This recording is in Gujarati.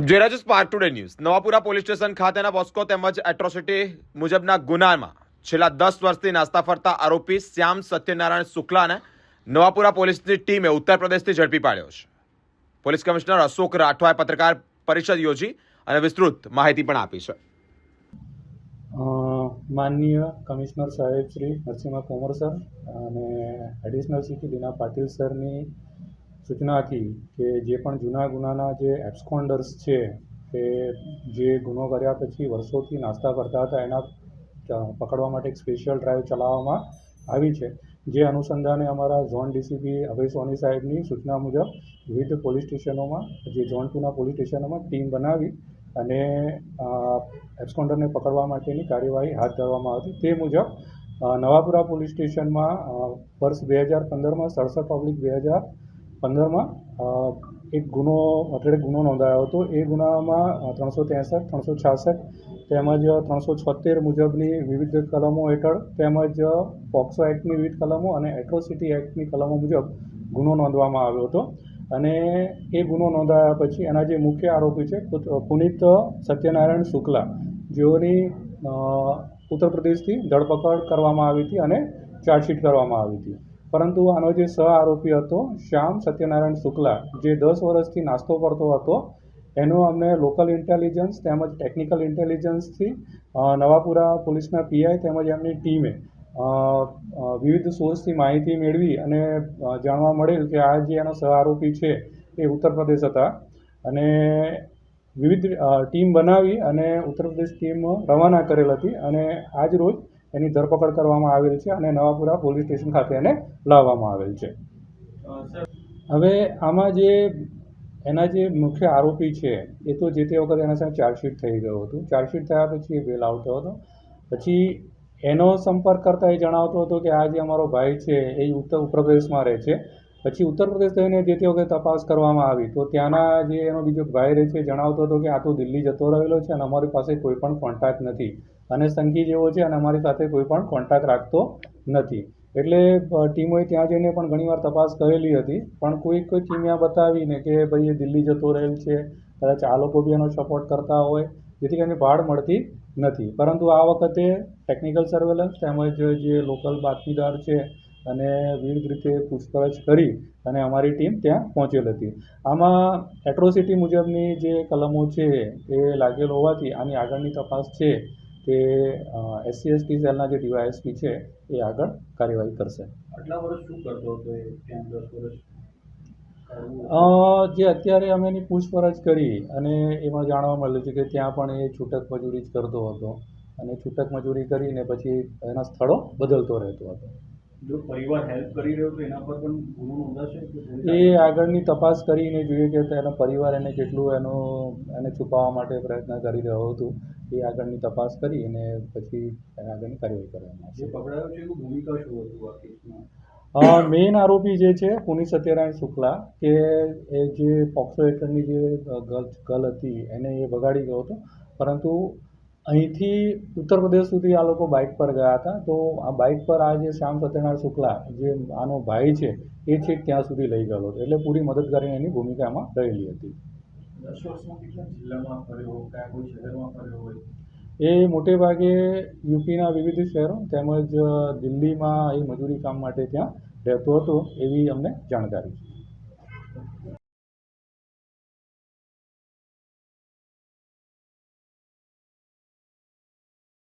જોઈ spark today news Navapura police station ખાતેના પોસ્કો તેમજ એટ્રોસિટી મુજબના ગુનામાં છેલ્લા 10 વર્ષથી નાસ્તા ફરતા આરોપી શ્યામ સત્યનારાયણ શુક્લાને નવાપુરા પોલીસની ટીમે ઉત્તર પ્રદેશથી ઝડપી પાડ્યો છે। પોલીસ કમિશનર અશોક રાઠવાએ પત્રકાર પરિષદ યોજી અને વિસ્તૃત માહિતી પણ આપી છે। માનનીય કમિશનર સાહેબ શ્રી નરસિંહ કોમર સર અને એડિશનલ સીપી દીના પાટીલ સરની સૂચનાથી કે જે પણ જૂના ગુનાના જે એબ્સકોન્ડર્સ છે કે જે ગુનો કર્યા પછી વર્ષોથી નાસ્તા કરતા હતા એના પકડવા માટે એક સ્પેશિયલ ડ્રાઈવ ચલાવવામાં આવી છે। જે અનુસંધાને અમારા ઝોન ડીસીપી અભય સોની સાહેબની સૂચના મુજબ વિવિધ પોલીસ સ્ટેશનોમાં જે ઝોન 2ના પોલીસ સ્ટેશનોમાં ટીમ બનાવી અને એબ્સકોન્ડરને પકડવા માટેની કાર્યવાહી હાથ ધરવામાં આવી। તે મુજબ નવાપુરા પોલીસ સ્ટેશનમાં વર્ષ 2015માં 67/2015માં એક ગુનો ગુનો નોંધાયો હતો। એ ગુનામાં 363, 366 તેમજ 376 મુજબની વિવિધ કલમો હેઠળ તેમજ પોક્સો એક્ટની વિવિધ કલમો અને એટ્રોસિટી એક્ટની કલમો મુજબ ગુનો નોંધવામાં આવ્યો હતો। અને એ ગુનો નોંધાયા પછી એના જે મુખ્ય આરોપી છે પુનિત સત્યનારાયણ શુક્લા, જેઓની ઉત્તર પ્રદેશથી ધરપકડ કરવામાં આવી હતી અને ચાર્જશીટ કરવામાં આવી હતી। પરંતુ આનો જે સહ આરોપી હતો શ્યામ સત્યનારાયણ શુક્લા, જે 10 વર્ષથી નાસ્તો કરતો હતો, એનું અમને લોકલ ઇન્ટેલિજન્સ તેમજ ટેકનિકલ ઇન્ટેલિજન્સથી નવાપુરા પોલીસના પીઆઈ તેમજ એમની ટીમે વિવિધ સોર્સથી માહિતી મેળવી અને જાણવા મળેલ કે આ જે એનો સહ આરોપી છે એ ઉત્તર પ્રદેશ હતા અને વિવિધ ટીમ બનાવી અને ઉત્તર પ્રદેશ ટીમ રવાના કરેલ હતી અને આજ રોજ એની ધરપકડ કરવામાં આવેલ છે અને નવાપુરા પોલીસ સ્ટેશન ખાતે એને લાવવામાં આવેલ છે। હવે આમાં જે એના જે મુખ્ય આરોપી છે એ તો જે તે વખતે એના સામે ચાર્જશીટ થઈ ગયું હતું। ચાર્જશીટ થયા પછી એ બેલ આવતો હતો। પછી એનો સંપર્ક કરતાં એ જણાવતો હતો કે આ જે અમારો ભાઈ છે એ ઉત્તર પ્રદેશમાં રહે છે। પછી ઉત્તર પ્રદેશ થઈને જે તે વખતે તપાસ કરવામાં આવી તો ત્યાંના જે એનો બીજો ભાઈ રહે છે જણાવતો હતો કે આ તો દિલ્હી જતો રહેલો છે અને અમારી પાસે કોઈ પણ કોન્ટેક્ટ નથી અને સંઘી જેવો છે અને અમારી સાથે કોઈ પણ કોન્ટેક્ટ રાખતો નથી। એટલે ટીમોએ ત્યાં જઈને પણ ઘણીવાર તપાસ કરેલી હતી, પણ કોઈ ટીમે બતાવીને કે ભાઈ એ દિલ્હી જતો રહેલ છે, કદાચ આ લોકો બી એનો સપોર્ટ કરતા હોય, જેથી કરીને ભાડ મળતી નથી। પરંતુ આ વખતે ટેકનિકલ સર્વેલન્સ તેમજ જે લોકલ બાતમીદાર છે અને વિવિધ રીતે પૂછપરછ કરી અને અમારી ટીમ ત્યાં પહોંચેલ હતી। આમાં એટ્રોસિટી મુજબની જે કલમો છે એ લાગેલ હોવાથી આની આગળની તપાસ છે કે SC/ST સેલના જે ડીવાયએસપી છે એ આગળ કાર્યવાહી કરશે। આટલા વર્ષ શું કરતો હતો એ ત્યાં 10 વર્ષ? જે અત્યારે અમે એની પૂછપરછ કરી અને એમાં જાણવા મળ્યું છે કે ત્યાં પણ એ છૂટક મજૂરી જ કરતો હતો અને છૂટક મજૂરી કરીને પછી એના સ્થળો બદલતો રહેતો હતો। જો પરિવાર હેલ્પ કરી રહ્યો તો એના પર પણ ગુનો નોંધાશે? એ આગળની તપાસ કરીને જોઈએ કે તેનો પરિવાર એને કેટલું એને છુપાવવા માટે પ્રયત્ન કરી રહ્યો હતું, એ આગળની તપાસ કરી અને પછી આગળની કાર્યવાહી કરવામાં આવશે। જે પકડાયો છે એનું ભૂમિકા શું હતું આ કેસમાં? મેઇન આરોપી જે છે પુનિત સત્યનારાયણ શુક્લા, કે એ જે પોક્સો હેઠળની જે ગર્લ હતી એને એ બગાડી ગયો હતો, પરંતુ અહીંથી ઉત્તર પ્રદેશ સુધી આ લોકો બાઇક પર ગયા હતા। તો આ બાઇક પર આ જે શ્યામ સત્યનારાયણ શુક્લા જે આનો ભાઈ છે એ છેક ત્યાં સુધી લઈ ગયો હતો, એટલે પૂરી મદદગારીની એની ભૂમિકામાં રહેલી હતી। 10 વર્ષમાં કેટલા જિલ્લામાં ફર્યો, કયા કોઈ શહેરમાં ફર્યો હોય? એ મોટે ભાગે યુપીના વિવિધ શહેરો તેમજ દિલ્હીમાં એ મજૂરી કામ માટે ત્યાં રહેતો હતો એવી અમને જાણકારી છે।